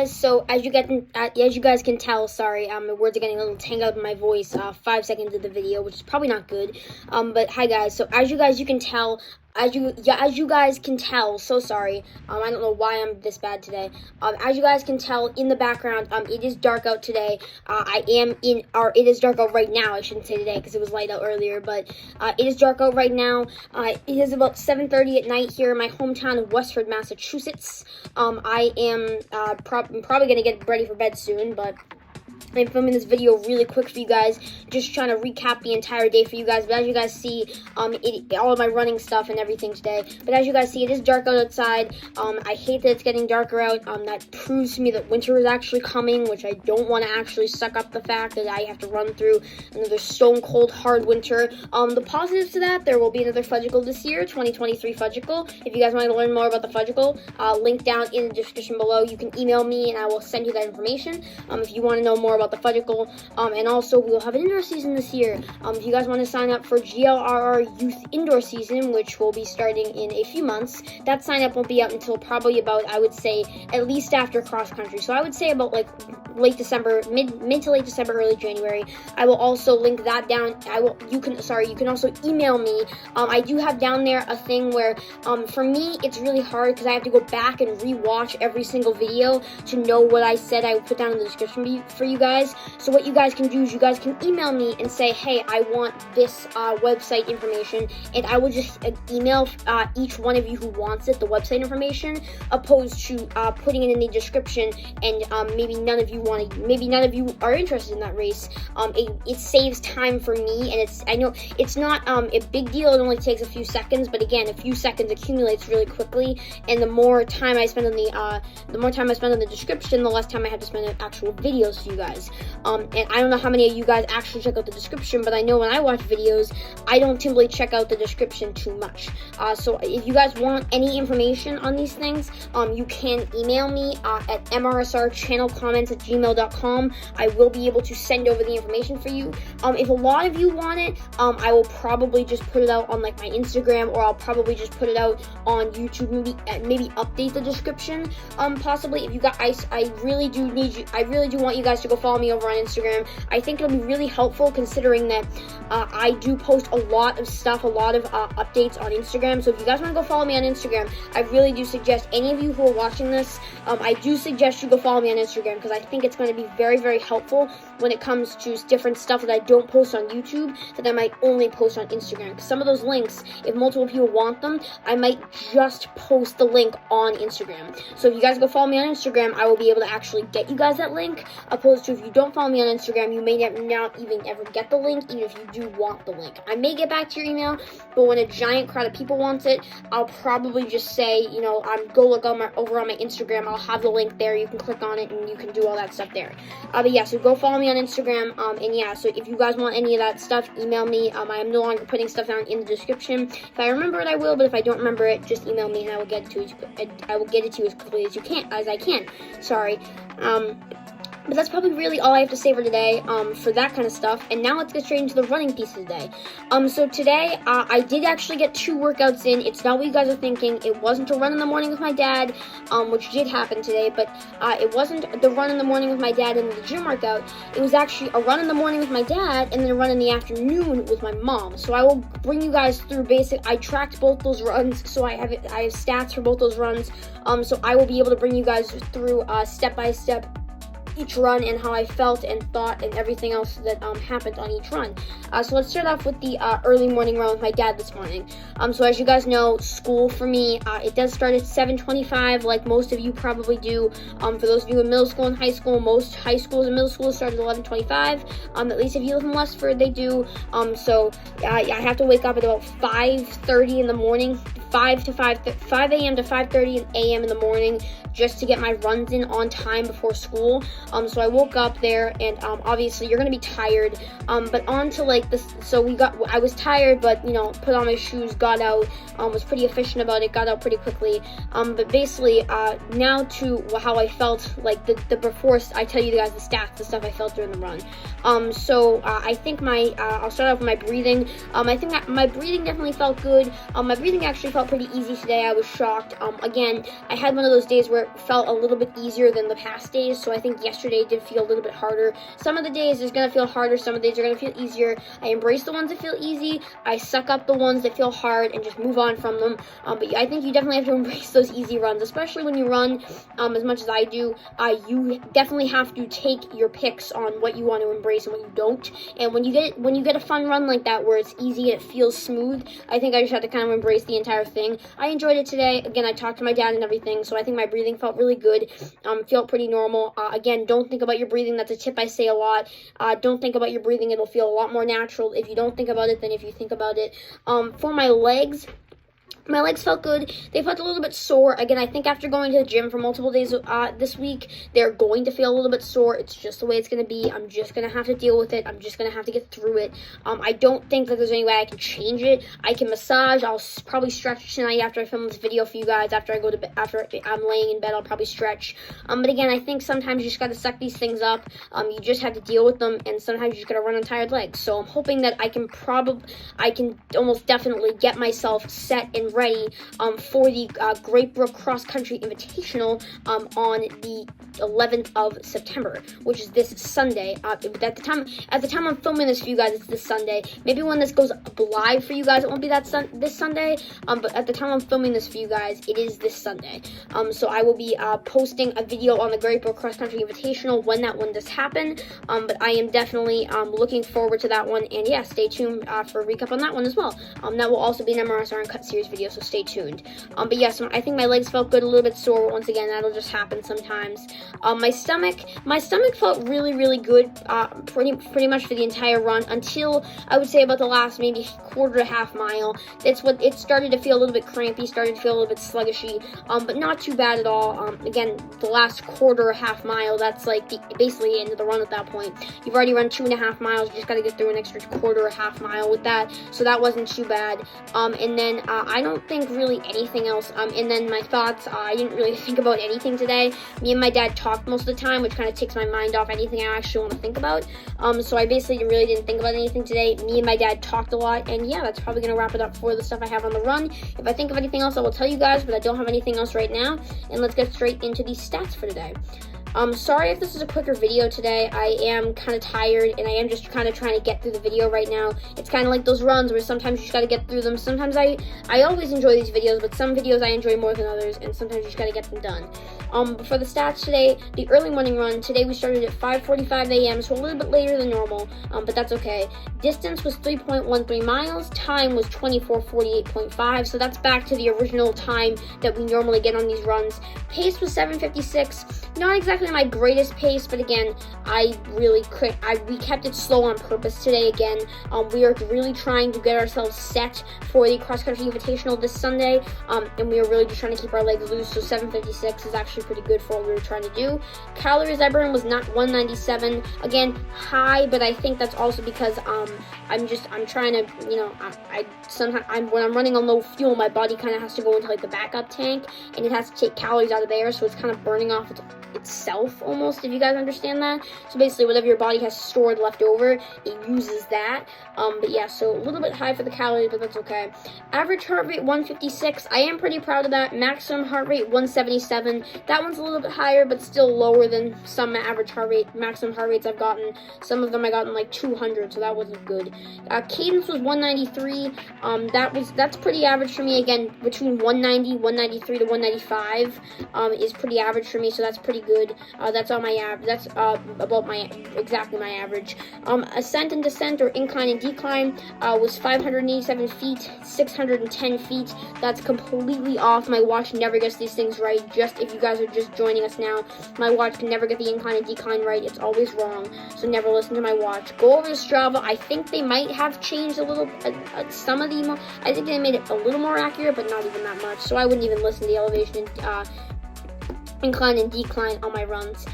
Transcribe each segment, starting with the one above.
guys, so as you guys can tell, sorry, my words are getting a little tangled in my voice, 5 seconds of the video, which is probably not good, but hi guys, so as you guys can tell, so sorry, I don't know why I'm this bad today, as you guys can tell in the background, it is dark out today, it is dark out right now, I shouldn't say today, because it was light out earlier, but, it is dark out right now, it is about 7:30 at night here in my hometown of Westford, Massachusetts. I am, probably going to get ready for bed soon, but I'm filming this video really quick for you guys, just trying to recap the entire day for you guys. But as you guys see, all of my running stuff and everything today. But as you guys see, it is dark out outside. I hate that it's getting darker out. That proves to me that winter is actually coming, which I don't want to actually suck up the fact that I have to run through another stone cold hard winter. The positives to that, there will be another Fudgicle this year, 2023 Fudgicle. If you guys want to learn more about the Fudgicle, link down in the description below. You can email me and I will send you that information. If you want to know more about the Fudgicle, and also we'll have an indoor season this year. If you guys want to sign up for GLRR Youth Indoor Season, which will be starting in a few months, that sign up won't be out until probably about, I would say, at least after cross country. So I would say about like late December, mid to late December, early January. I will also link that down. You can also email me. I do have down there a thing where, for me, it's really hard because I have to go back and rewatch every single video to know what I said I would put down in the description for you guys. So what you guys can do is you guys can email me and say, hey, I want this website information, and I will just email each one of you who wants it the website information, opposed to putting it in the description, and maybe none of you are interested in that race. It saves time for me, and I know it's not a big deal. It only takes a few seconds, but again, a few seconds accumulates really quickly, and the more time I spend on the description, the less time I have to spend on actual videos for you guys. And I don't know how many of you guys actually check out the description, but I know when I watch videos, I don't typically check out the description too much. So if you guys want any information on these things, you can email me at mrsrchannelcomments@gmail.com. I will be able to send over the information for you. If a lot of you want it, I will probably just put it out on like my Instagram, or I'll probably just put it out on YouTube. Maybe update the description. Possibly, if you guys, I really do want you guys to go follow me over on Instagram. I think it'll be really helpful considering that I do post a lot of stuff, a lot of updates on Instagram. So if you guys want to go follow me on Instagram, I really do suggest any of you who are watching this, I do suggest you go follow me on Instagram, because I think it's going to be very, very helpful when it comes to different stuff that I don't post on YouTube that I might only post on Instagram. Because some of those links, if multiple people want them, I might just post the link on Instagram. So if you guys go follow me on Instagram, I will be able to actually get you guys that link, opposed to if you don't follow me on Instagram, you may not even ever get the link, even if you do want the link. I may get back to your email, but when a giant crowd of people wants it, I'll probably just say, go look over on my Instagram. I'll have the link there. You can click on it and you can do all that stuff there. But yeah, so go follow me on Instagram. And yeah, so if you guys want any of that stuff, email me. I am no longer putting stuff down in the description. If I remember it, I will. But if I don't remember it, just email me and I will get it to you. I will get it to you as quickly as I can. Sorry. But that's probably really all I have to say for today, for that kind of stuff. And now let's get straight into the running piece of the day. So today, I did actually get 2 workouts in. It's not what you guys are thinking. It wasn't a run in the morning with my dad, which did happen today, but it wasn't the run in the morning with my dad and the gym workout. It was actually a run in the morning with my dad and then a run in the afternoon with my mom. So I will bring you guys through I tracked both those runs, so I have stats for both those runs. So I will be able to bring you guys through step by step each run and how I felt and thought and everything else that happened on each run. So let's start off with the early morning run with my dad this morning. So as you guys know, school for me, it does start at 7:25, like most of you probably do. For those of you in middle school and high school, most high schools and middle schools start at 11:25. At least if you live in Westford, they do. So I have to wake up at about 5:30 in the morning, 5 a.m. to 5:30 a.m. in the morning, just to get my runs in on time before school. So I woke up there, and obviously you're gonna be tired. But on to like this. So I was tired, but put on my shoes, got out, was pretty efficient about it, got out pretty quickly. But basically, now to how I felt, like the before I tell you guys the stats, the stuff I felt during the run. So I think I'll start off with my breathing. I think that my breathing definitely felt good. My breathing actually felt pretty easy today. I was shocked. Again, I had one of those days where felt a little bit easier than the past days, so I think yesterday did feel a little bit harder. Some of the days is going to feel harder, some of the days are going to feel easier. I embrace the ones that feel easy, I suck up the ones that feel hard, and just move on from them. But I think you definitely have to embrace those easy runs, especially when you run as much as I do. You definitely have to take your picks on what you want to embrace and what you don't. And when you get a fun run like that where it's easy and it feels smooth, I think I just had to kind of embrace the entire thing. I enjoyed it today. Again, I talked to my dad and everything, so I think my breathing felt really good. Felt pretty normal. Again, don't think about your breathing. That's a tip I say a lot. Don't think about your breathing. It'll feel a lot more natural if you don't think about it than if you think about it. For my legs felt good. They felt a little bit sore. Again, I think after going to the gym for multiple days this week, they're going to feel a little bit sore. It's just the way it's going to be. I'm just going to have to deal with it. I'm just going to have to get through it. I don't think that there's any way I can change it. I can massage. I'll probably stretch tonight after I film this video for you guys. After I go to bed, after I'm laying in bed, I'll probably stretch. But again, I think sometimes you just got to suck these things up. You just have to deal with them, and sometimes you just got to run on tired legs. So I'm hoping that I can almost definitely get myself set and ready for the Great Brook Cross Country Invitational on the 11th of September, which is this Sunday. At the time I'm filming this for you guys, it's this Sunday. Maybe when this goes live for you guys, it won't be this Sunday. But at the time I'm filming this for you guys, it is this Sunday. So I will be posting a video on the Great Brook Cross Country Invitational when that one does happen. But I am definitely looking forward to that one. And yeah, stay tuned for a recap on that one as well. That will also be an MRSR Uncut series video, so stay tuned. But yes, I think my legs felt good, a little bit sore. Once again, that'll just happen sometimes. My stomach felt really, really good, pretty much for the entire run until I would say about the last maybe quarter to half mile. That's what it started to feel a little bit crampy, started to feel a little bit sluggishy, but not too bad at all. Again, the last quarter or half mile, that's like basically the end of the run at that point. You've already run 2.5 miles, you just got to get through an extra quarter or half mile with that, so that wasn't too bad. And then I don't think really anything else. And then my thoughts, I didn't really think about anything today. Me and my dad talked most of the time, which kind of takes my mind off anything I actually want to think about. So I basically really didn't think about anything today. Me and my dad talked a lot, and yeah, that's probably going to wrap it up for the stuff I have on the run. If I think of anything else, I will tell you guys, but I don't have anything else right now. And let's get straight into these stats for today. Sorry if this is a quicker video today. I am kind of tired, and I am just kind of trying to get through the video right now. It's kind of like those runs where sometimes you just got to get through them. Sometimes I always enjoy these videos, but some videos I enjoy more than others, and sometimes you just got to get them done. But for the stats today, the early morning run, today we started at 5:45 a.m., so a little bit later than normal, but that's okay. Distance was 3.13 miles. Time was 24:48.5, so that's back to the original time that we normally get on these runs. Pace was 7:56. Not exactly my greatest pace, but again, we kept it slow on purpose today. Again, we are really trying to get ourselves set for the cross country invitational this Sunday, and we are really just trying to keep our legs loose. So 7:56 is actually pretty good for what we were trying to do. Calories I burned was not 197. Again, high, but I think that's also because I'm trying to, when I'm running on low fuel, my body kind of has to go into like the backup tank, and it has to take calories out of there, so it's kind of burning off itself almost, if you guys understand that. So basically whatever your body has stored left over, it uses that. But yeah, so a little bit high for the calories, but that's okay. Average heart rate 156. I am pretty proud of that. Maximum heart rate 177. That one's a little bit higher, but still lower than some maximum heart rates I've gotten. Some of them I gotten like 200, so that wasn't good. Cadence was 193. That's pretty average for me. Again, between 193 to 195 is pretty average for me, so that's pretty good. That's on my average. That's about exactly my average. Ascent and descent, or incline and decline, was 587 feet, 610 feet. That's completely off. My watch never gets these things right. Just if you guys are just joining us now, my watch can never get the incline and decline right. It's always wrong. So never listen to my watch. Go over to Strava. I think they might have changed a little. Some of the. I think they made it a little more accurate, but not even that much. So I wouldn't even listen to the elevation. Incline and decline on my runs,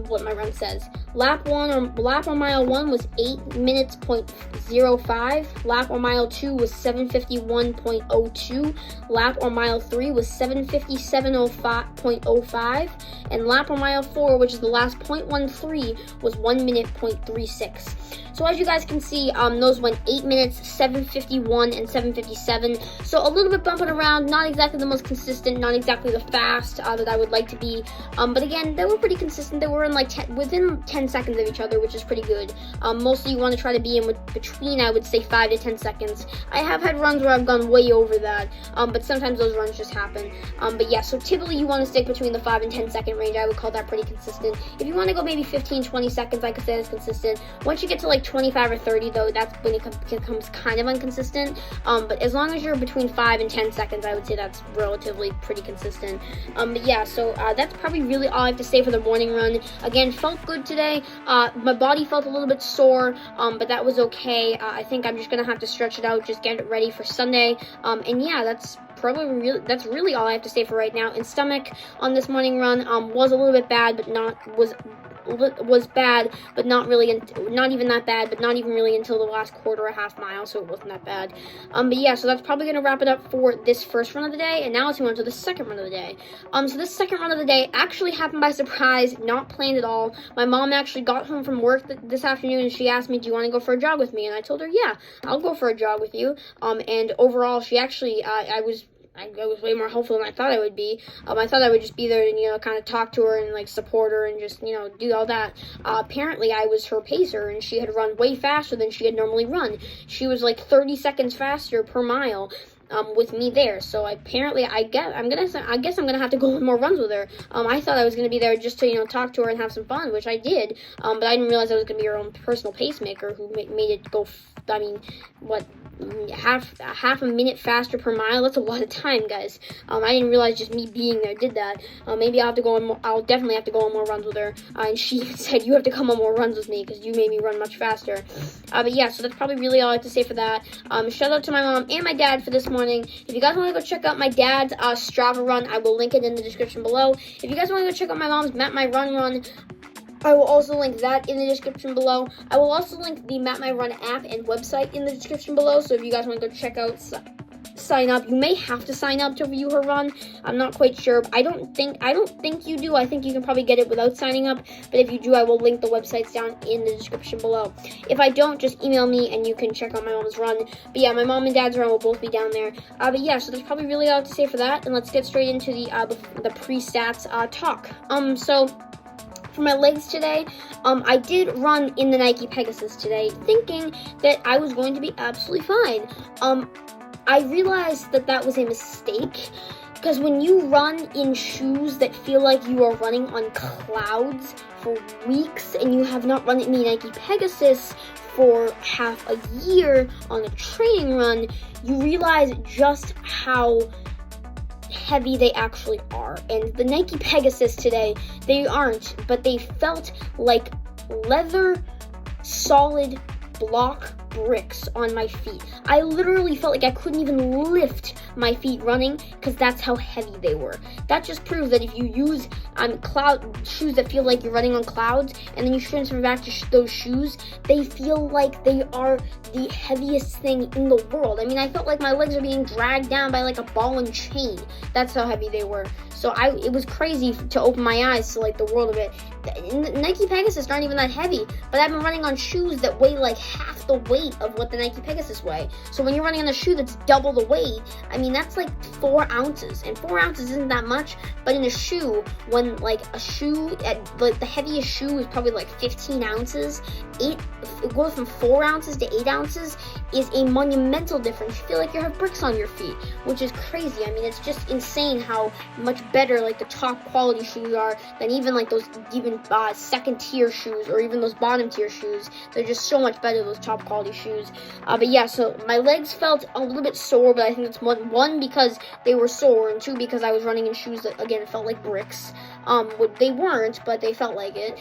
what my run says. Lap on mile 1 was 8 minutes 0.05. Lap on mile 2 was 7:51.02. Lap on mile 3 was 7:57.05. And lap on mile 4, which is the last 0.13, was 1 minute 0.36. So as you guys can see, those went 8 minutes, 7:51, and 7:57. So a little bit bumping around, not exactly the most consistent, not exactly the fast that I would like to be. But again, they were pretty consistent. They were in like within 10 seconds of each other, which is pretty good. Mostly you want to try to be in between, I would say, 5 to 10 seconds. I have had runs where I've gone way over that, but sometimes those runs just happen. But yeah, so typically you want to stick between the 5 and 10 second range. I would call that pretty consistent. If you want to go maybe 15, 20 seconds, I could say that's consistent. Once you get to like 25 or 30, though, that's when it becomes kind of inconsistent. But as long as you're between 5 and 10 seconds, I would say that's relatively pretty consistent. But yeah, so that's probably really all I have to say for the morning run. Again, felt good today. My body felt a little bit sore, but that was okay. I think I'm just gonna have to stretch it out, just get it ready for Sunday. And yeah, that's really all I have to say for right now. And stomach on this morning run was a little bit bad, but was bad, but not really, not even that bad, but not even really until the last quarter or half mile, so it wasn't that bad. But yeah, so that's probably gonna wrap it up for this first run of the day, and now let's move on to the second run of the day. So this second run of the day actually happened by surprise, not planned at all. My mom actually got home from work this afternoon, and she asked me, do you want to go for a jog with me? And I told her, yeah, I'll go for a jog with you. And overall, she actually, I was way more hopeful than I thought I would be. I thought I would just be there and, kind of talk to her and, like, support her and just, do all that. Apparently, I was her pacer, and she had run way faster than she had normally run. She was, like, 30 seconds faster per mile. With me there, so apparently I guess I'm gonna have to go on more runs with her. I thought I was gonna be there just to talk to her and have some fun, which I did. But I didn't realize I was gonna be her own personal pacemaker who made it go. Half a minute faster per mile. That's a lot of time, guys. I didn't realize just me being there did that. Maybe I'll definitely have to go on more runs with her. And she said, you have to come on more runs with me because you made me run much faster. But yeah, so that's probably really all I have to say for that. Shout out to my mom and my dad for this morning. If you guys want to go check out my dad's Strava run, I will link it in the description below. If you guys want to go check out my mom's Map My Run run, I will also link that in the description below. I will also link the Map My Run app and website in the description below. So if you guys want to go check out, sign up. You may have to sign up to view her run. I'm not quite sure. I don't think you do. I think you can probably get it without signing up. But if you do, I will link the websites down in the description below. If I don't, just email me and you can check out my mom's run. But yeah, my mom and dad's run will both be down there. But yeah, so there's probably really all I have to say for that. And let's get straight into the pre-stats talk. So for my legs today, I did run in the Nike Pegasus today, thinking that I was going to be absolutely fine. I realized that was a mistake, because when you run in shoes that feel like you are running on clouds for weeks, and you have not run in the Nike Pegasus for half a year on a training run, you realize just how heavy they actually are. And the Nike Pegasus today, they aren't, but they felt like leather solid block bricks on my feet. I literally felt like I couldn't even lift my feet running because that's how heavy they were. That just proves that if you use cloud shoes that feel like you're running on clouds, and then you transfer back to those shoes, they feel like they are the heaviest thing in the world. I mean, I felt like my legs are being dragged down by like a ball and chain. That's how heavy they were. So it was crazy to open my eyes to like the world of it. Nike Pegasus aren't even that heavy, but I've been running on shoes that weigh like half the weight of what the Nike Pegasus weigh. So when you're running on a shoe that's double the weight, I mean, that's like 4 ounces, and 4 ounces isn't that much. But in a shoe, when like a shoe, like the heaviest shoe is probably like 15 ounces, it goes from 4 ounces to 8 ounces is a monumental difference. You feel like you have bricks on your feet, which is crazy. I mean, it's just insane how much better like the top quality shoes are than even like those second tier shoes, or even those bottom tier shoes. They're just so much better, those top quality shoes. But yeah, so my legs felt a little bit sore, but I think it's one because they were sore, and 2 because I was running in shoes that again felt like bricks. They weren't, but they felt like it.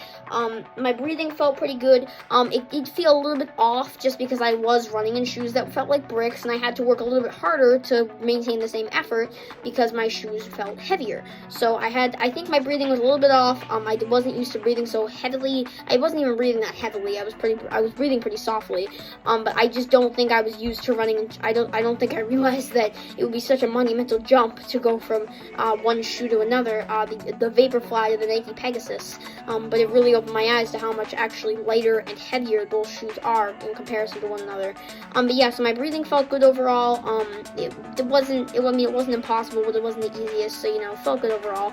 My breathing felt pretty good. It did feel a little bit off just because I was running in shoes that felt like bricks, and I had to work a little bit harder to maintain the same effort because my shoes felt heavier. So I think my breathing was a little bit off. I wasn't used to breathing so heavily. I wasn't even breathing that heavily. I was breathing pretty softly. but I just don't think I was used to running. I don't think I realized that it would be such a monumental jump to go from one shoe to another, the Vaporfly to the Nike Pegasus. But it really opened my eyes to how much actually lighter and heavier those shoes are in comparison to one another. But yeah, so my breathing felt good overall. It wasn't impossible, but it wasn't the easiest, so it felt good overall.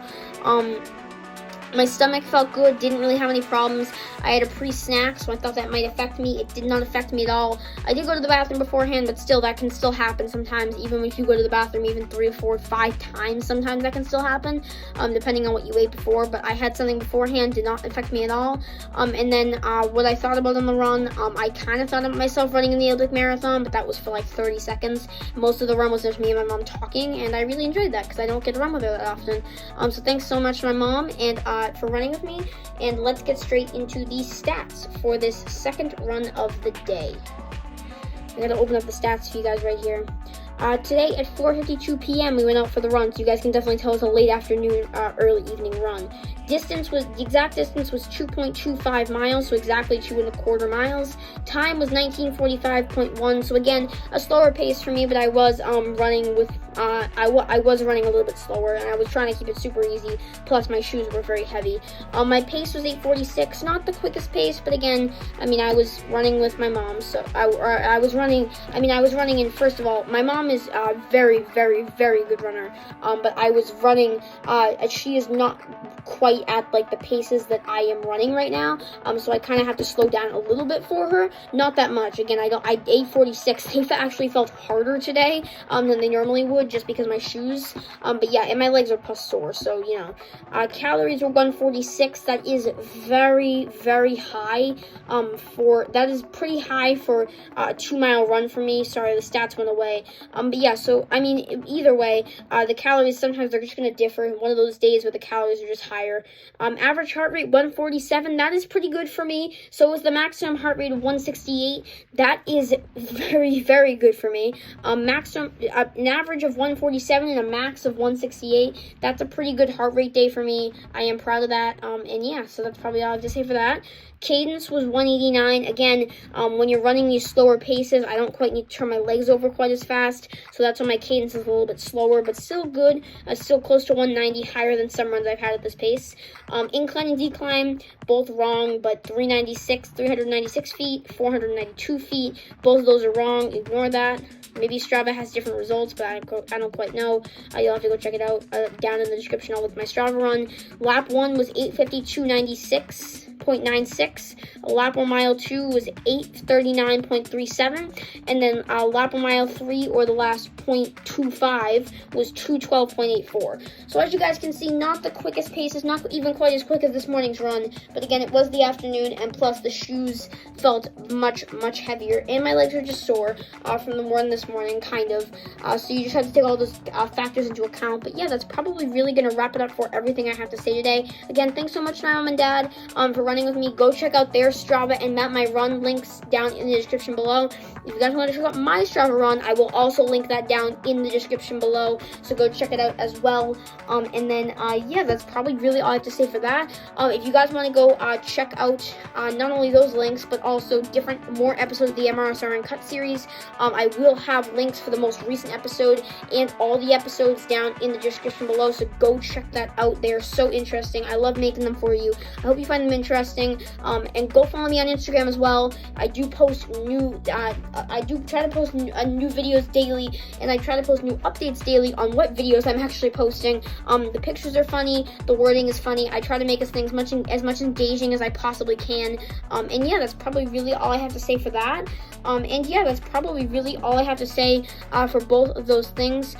My stomach felt good, didn't really have any problems. I had a pre-snack, so I thought that might affect me. It did not affect me at all. I did go to the bathroom beforehand, but still, that can still happen sometimes. Even if you go to the bathroom even 3 or 4 or 5 times, sometimes that can still happen, depending on what you ate before. But I had something beforehand, did not affect me at all. And then what I thought about on the run, I kind of thought of myself running in the Olympic Marathon, but that was for like 30 seconds. Most of the run was just me and my mom talking, and I really enjoyed that because I don't get to run with her that often. So thanks so much to my mom and for running with me, and let's get straight into the stats for this second run of the day. I'm gonna open up the stats for you guys right here. Today at 4:52 p.m. we went out for the run, so you guys can definitely tell it's a late afternoon, early evening run. The exact distance was 2.25 miles, so exactly 2.25 miles. Time was 19:45.1, so again, a slower pace for me, but I was running with, I was running a little bit slower, and I was trying to keep it super easy, plus my shoes were very heavy. My pace was 8:46, not the quickest pace, but again, I was running with my mom, so I was running, and first of all, my mom is a very, very, very good runner, but I was running, she is not quite at like the paces that I am running right now, so I kind of have to slow down a little bit for her, not that much. Again, 8:46, they actually felt harder today than they normally would, just because my shoes, but yeah, and my legs are plus sore, so calories were 146. That is very, very high, that is pretty high for a 2-mile run for me. Sorry, the stats went away, but yeah, so either way, the calories sometimes they're just going to differ. One of those days where the calories are just higher. Average heart rate 147, that is pretty good for me. So is the maximum heart rate of 168. That is very, very good for me. An average of 147 and a max of 168, that's a pretty good heart rate day for me. I am proud of that. And yeah, so that's probably all I have to say for that. Cadence was 189. Again, when you're running these slower paces, I don't quite need to turn my legs over quite as fast, so that's why my cadence is a little bit slower, but still good, still close to 190, higher than some runs I've had at this pace. Incline and decline, both wrong, but 396 feet, 492 feet, both of those are wrong, ignore that. Maybe Strava has different results, but I don't quite know. You'll have to go check it out down in the description. I'll link my Strava run. Lap 1 was 8:52.96. Lap 1 mile 2 was 8:39.37, and then lap 1 mile 3, or the last 0.25, was 2:12.84. So as you guys can see, not the quickest paces, not even quite as quick as this morning's run, but again, it was the afternoon, and plus the shoes felt much, much heavier, and my legs were just sore from the run this morning, kind of. So you just have to take all those factors into account. But yeah, that's probably really going to wrap it up for everything I have to say today. Again, thanks so much to my mom and dad for running with me. Go check out their Strava and my run links down in the description below. If you guys want to check out my Strava run, I will also link that down in the description below, so go check it out as well. And then yeah, that's probably really all I have to say for that. If you guys want to go check out not only those links, but also more episodes of the MRSR UNCUT series, I will have links for the most recent episode and all the episodes down in the description below, so go check that out. They are so interesting. I love making them for you. I hope you find them interesting, and go follow me on Instagram as well. I do post new try to post new videos daily, and I try to post new updates daily on what videos I'm actually posting. The pictures are funny, the wording is funny. I try to make things as much engaging as I possibly can, and yeah, that's probably really all I have to say for that. And yeah, that's probably really all I have to say for both of those things.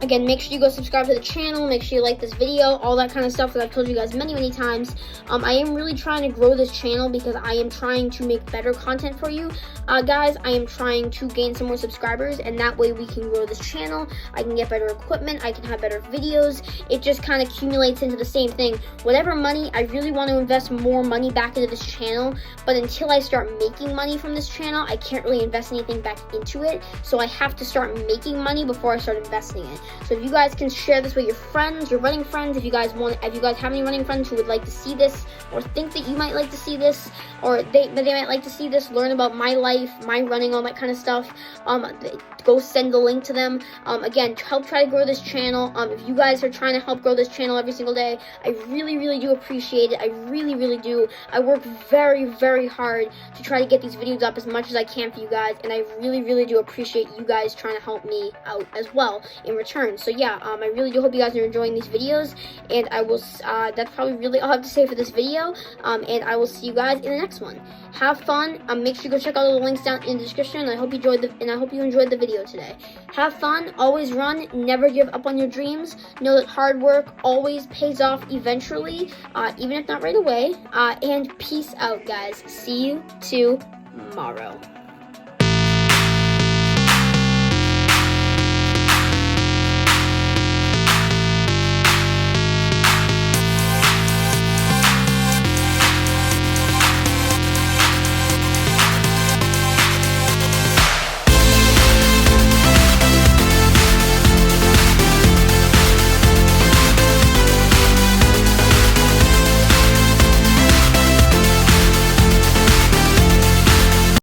Again, make sure you go subscribe to the channel, make sure you like this video, all that kind of stuff that I've told you guys many, many times. I am really trying to grow this channel because I am trying to make better content for you guys. I am trying to gain some more subscribers, and that way we can grow this channel. I can get better equipment, I can have better videos. It just kind of accumulates into the same thing. Whatever money, I really want to invest more money back into this channel, but until I start making money from this channel, I can't really invest anything back into it. So I have to start making money before I start investing it. So if you guys can share this with your friends, your running friends, if you guys have any running friends who would like to see this or think that you might like to see this, or they might like to see this, learn about my life, my running, all that kind of stuff, go send the link to them. Again, help try to grow this channel. If you guys are trying to help grow this channel every single day, I really, really do appreciate it. I really, really do. I work very, very hard to try to get these videos up as much as I can for you guys, and I really, really do appreciate you guys trying to help me out as well in return. So yeah, I really do hope you guys are enjoying these videos, and I will, that's probably really all I have to say for this video, and I will see you guys in the next one. Have fun. Make sure you go check out all the links down in the description. I hope you enjoyed the video today. Have fun. Always run. Never give up on your dreams. Know that hard work always pays off eventually, even if not right away. And peace out, guys. See you tomorrow.